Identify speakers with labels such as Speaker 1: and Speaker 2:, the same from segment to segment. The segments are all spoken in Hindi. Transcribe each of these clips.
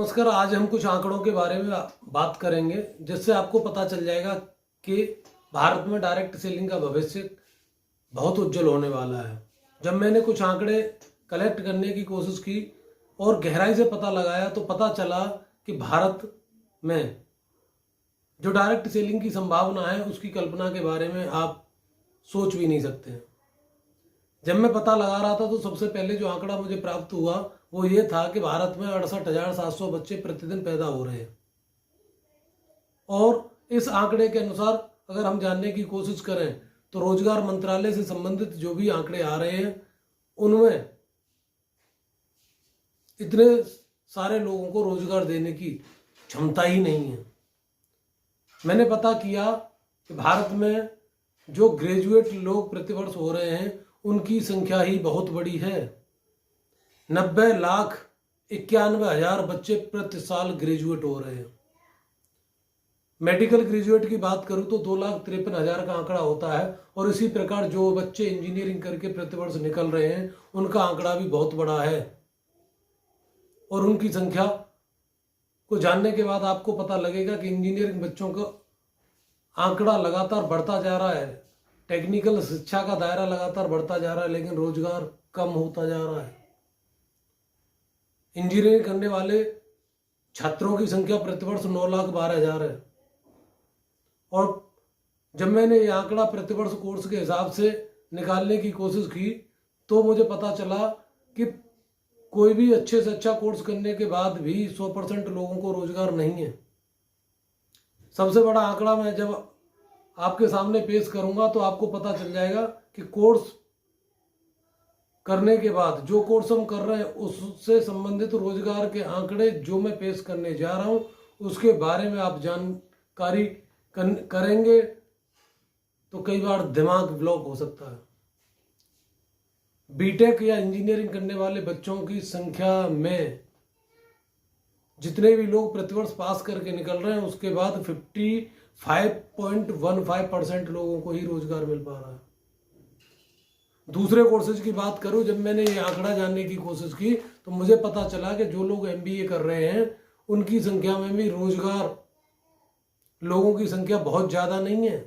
Speaker 1: नमस्कार। आज हम कुछ आंकड़ों के बारे में बात करेंगे जिससे आपको पता चल जाएगा कि भारत में डायरेक्ट सेलिंग का भविष्य बहुत उज्जवल होने वाला है। जब मैंने कुछ आंकड़े कलेक्ट करने की कोशिश की और गहराई से पता लगाया तो पता चला कि भारत में जो डायरेक्ट सेलिंग की संभावना है उसकी कल्पना के बारे में आप सोच भी नहीं सकते हैं। जब मैं पता लगा रहा था तो सबसे पहले जो आंकड़ा मुझे प्राप्त हुआ वो ये था कि भारत में 68,700 बच्चे प्रतिदिन पैदा हो रहे हैं। और इस आंकड़े के अनुसार अगर हम जानने की कोशिश करें तो रोजगार मंत्रालय से संबंधित जो भी आंकड़े आ रहे हैं उनमें इतने सारे लोगों को रोजगार देने की क्षमता ही नहीं है। मैंने पता किया कि भारत में जो ग्रेजुएट लोग प्रतिवर्ष हो रहे हैं उनकी संख्या ही बहुत बड़ी है। 90,91,000 बच्चे प्रति साल ग्रेजुएट हो रहे हैं। मेडिकल ग्रेजुएट की बात करूं तो 2,53,000 का आंकड़ा होता है और इसी प्रकार जो बच्चे इंजीनियरिंग करके प्रतिवर्ष निकल रहे हैं उनका आंकड़ा भी बहुत बड़ा है। और उनकी संख्या को जानने के बाद आपको पता लगेगा कि इंजीनियरिंग बच्चों का आंकड़ा लगातार बढ़ता जा रहा है। टेक्निकल शिक्षा का दायरा लगातार बढ़ता जा रहा है लेकिन रोजगार कम होता जा रहा है। इंजीनियरिंग करने वाले छात्रों की संख्या प्रतिवर्ष 9,12,000 है। और जब मैंने ये आंकड़ा प्रतिवर्ष कोर्स के हिसाब से निकालने की कोशिश की तो मुझे पता चला कि कोई भी अच्छे से अच्छा कोर्स करने के बाद भी 100% लोगों को रोजगार नहीं है। सबसे बड़ा आंकड़ा मैं जब आपके सामने पेश करूंगा तो आपको पता चल जाएगा कि कोर्स करने के बाद जो कोर्स हम कर रहे हैं उससे संबंधित रोजगार के आंकड़े जो मैं पेश करने जा रहा हूं उसके बारे में आप जानकारी करेंगे तो कई बार दिमाग ब्लॉक हो सकता है। बीटेक या इंजीनियरिंग करने वाले बच्चों की संख्या में जितने भी लोग प्रतिवर्ष पास करके निकल रहे हैं उसके बाद 55.15% लोगों को ही रोजगार मिल पा रहा है। दूसरे कोर्सेज की बात करूं, जब मैंने ये आंकड़ा जानने की कोशिश की तो मुझे पता चला कि जो लोग एमबीए कर रहे हैं उनकी संख्या में भी रोजगार लोगों की संख्या बहुत ज़्यादा नहीं है।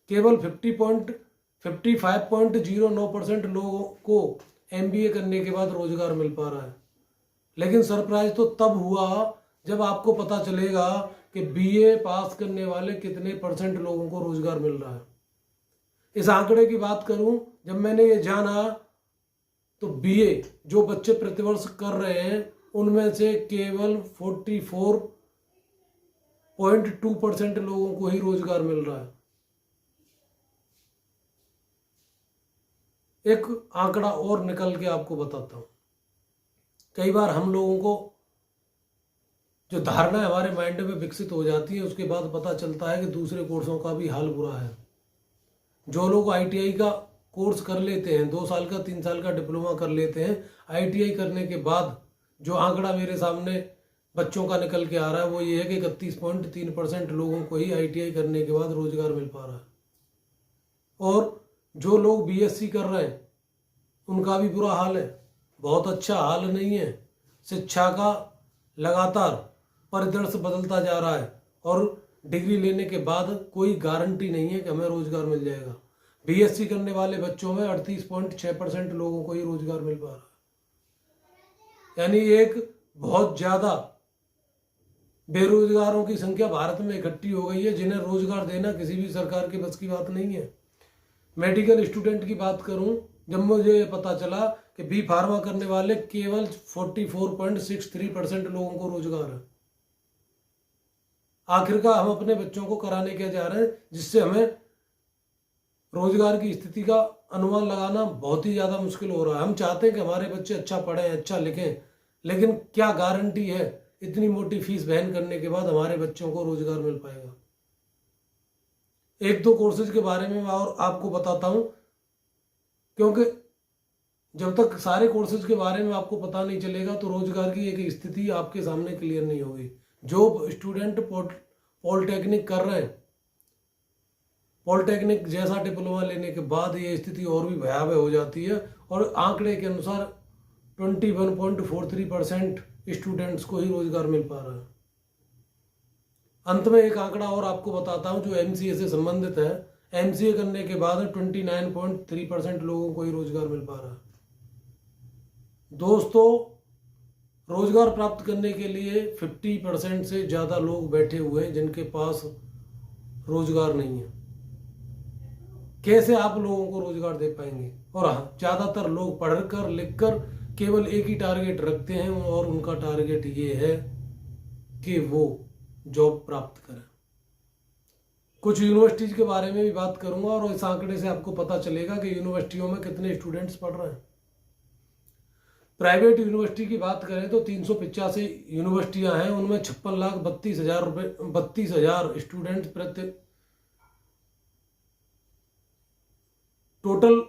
Speaker 1: केवल 55.09% लोगों को एमबीए करने के बाद रोजगार मिल पा रहा है। लेकिन सरप्राइज तो तब हुआ जब आपको पता चलेगा कि बीए पास करने वाले कितने परसेंट लोगों को रोजगार मिल रहा है। इस आंकड़े की बात करूं, जब मैंने ये जाना तो बीए जो बच्चे प्रतिवर्ष कर रहे हैं उनमें से केवल 44.2% लोगों को ही रोजगार मिल रहा है। एक आंकड़ा और निकल के आपको बताता हूं। कई बार हम लोगों को जो धारणा हमारे माइंड में विकसित हो जाती है उसके बाद पता चलता है कि दूसरे कोर्सों का भी हाल बुरा है। जो लोग आईटीआई का कोर्स कर लेते हैं, 2 साल का 3 साल का डिप्लोमा कर लेते हैं, आईटीआई करने के बाद जो आंकड़ा मेरे सामने बच्चों का निकल के आ रहा है वो ये है कि 31.3% लोगों को ही आईटीआई करने के बाद रोजगार मिल पा रहा है। और जो लोग बीएससी कर रहे हैं उनका भी बुरा हाल है, बहुत अच्छा हाल नहीं है। शिक्षा का लगातार परिदृश्य बदलता जा रहा है और डिग्री लेने के बाद कोई गारंटी नहीं है कि हमें रोजगार मिल जाएगा। बीएससी करने वाले बच्चों में 38.6% लोगों को ही रोजगार मिल पा रहा है। यानी एक बहुत ज्यादा बेरोजगारों की संख्या भारत में इकट्ठी हो गई है जिन्हें रोजगार देना किसी भी सरकार के बस की बात नहीं है। मेडिकल स्टूडेंट की बात करूं, जब मुझे ये पता चला कि बी फार्मा करने वाले केवल 44.63% लोगों को रोजगार है। आखिरकार हम अपने बच्चों को कराने क्या जा रहे हैं जिससे हमें रोजगार की स्थिति का अनुमान लगाना बहुत ही ज्यादा मुश्किल हो रहा है। हम चाहते हैं कि हमारे बच्चे अच्छा पढ़ें, अच्छा लिखें, लेकिन क्या गारंटी है इतनी मोटी फीस वहन करने के बाद हमारे बच्चों को रोजगार मिल पाएगा। 1-2 कोर्सेज के बारे में और आपको बताता हूं, क्योंकि जब तक सारे कोर्सेज के बारे में आपको पता नहीं चलेगा तो रोजगार की एक स्थिति आपके सामने क्लियर नहीं होगी। जो स्टूडेंट पॉलिटेक्निक कर रहे हैं, पॉलिटेक्निक जैसा डिप्लोमा लेने के बाद ये स्थिति और भी भयावह हो जाती है। और आंकड़े के अनुसार 21.43% स्टूडेंट्स को ही रोजगार मिल पा रहा है। अंत में एक आंकड़ा और आपको बताता हूं जो एमसीए से संबंधित है। एमसीए करने के बाद 29.3% लोगों को ही रोजगार मिल पा रहा है। दोस्तों, रोजगार प्राप्त करने के लिए 50% से ज़्यादा लोग बैठे हुए हैं जिनके पास रोजगार नहीं है। कैसे आप लोगों को रोजगार दे पाएंगे? और हाँ, ज़्यादातर लोग पढ़कर लिखकर केवल एक ही टारगेट रखते हैं और उनका टारगेट ये है कि वो जॉब प्राप्त करें। कुछ यूनिवर्सिटीज के बारे में भी बात करूंगा और इस आंकड़े से आपको पता चलेगा कि यूनिवर्सिटियों में कितने स्टूडेंट्स पढ़ रहे हैं। प्राइवेट यूनिवर्सिटी की बात करें तो 385 यूनिवर्सिटियां हैं, उनमें 56,32,000 स्टूडेंट्स प्रति टोटल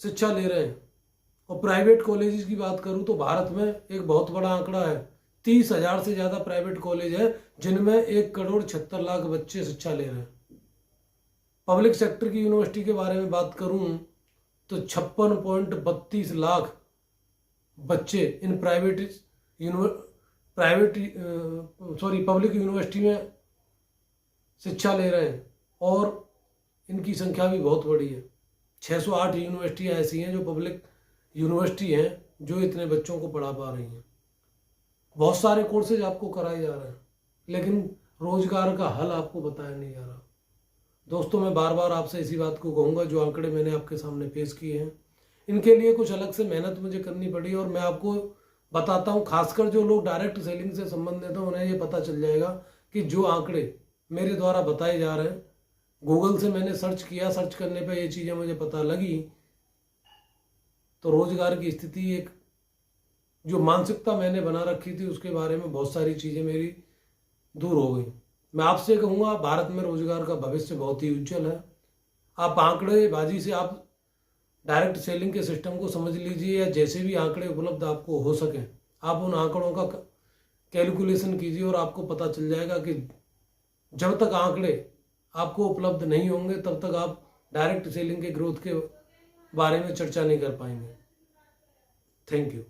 Speaker 1: शिक्षा ले रहे हैं। और प्राइवेट कॉलेजेस की बात करूं तो भारत में एक बहुत बड़ा आंकड़ा है, 30,000 से ज़्यादा प्राइवेट कॉलेज है जिनमें 1,76,00,000 बच्चे शिक्षा ले रहे हैं। पब्लिक सेक्टर की यूनिवर्सिटी के बारे में बात करूं तो 56.32 लाख बच्चे इन पब्लिक यूनिवर्सिटी में शिक्षा ले रहे हैं और इनकी संख्या भी बहुत बड़ी है। 608 यूनिवर्सिटियाँ ऐसी हैं जो पब्लिक यूनिवर्सिटी हैं जो इतने बच्चों को पढ़ा पा रही हैं। बहुत सारे कोर्सेज आपको कराए जा रहे हैं लेकिन रोजगार का हल आपको बताया नहीं जा रहा। दोस्तों, मैं बार बार आपसे इसी बात को कहूँगा, जो आंकड़े मैंने आपके सामने पेश किए हैं इनके लिए कुछ अलग से मेहनत मुझे करनी पड़ी और मैं आपको बताता हूँ, खासकर जो लोग डायरेक्ट सेलिंग से संबंधित हैं उन्हें ये पता चल जाएगा कि जो आंकड़े मेरे द्वारा बताए जा रहे हैं, गूगल से मैंने सर्च किया, सर्च करने पे ये चीज़ें मुझे पता लगी, तो रोजगार की स्थिति, एक जो मानसिकता मैंने बना रखी थी उसके बारे में बहुत सारी चीज़ें मेरी दूर हो गई। मैं आपसे कहूँगा, भारत में रोजगार का भविष्य बहुत ही उज्जवल है। आप आंकड़ेबाजी से आप डायरेक्ट सेलिंग के सिस्टम को समझ लीजिए, या जैसे भी आंकड़े उपलब्ध आपको हो सके आप उन आंकड़ों का कैलकुलेशन कीजिए और आपको पता चल जाएगा कि जब तक आंकड़े आपको उपलब्ध नहीं होंगे तब तक आप डायरेक्ट सेलिंग के ग्रोथ के बारे में चर्चा नहीं कर पाएंगे। Thank you.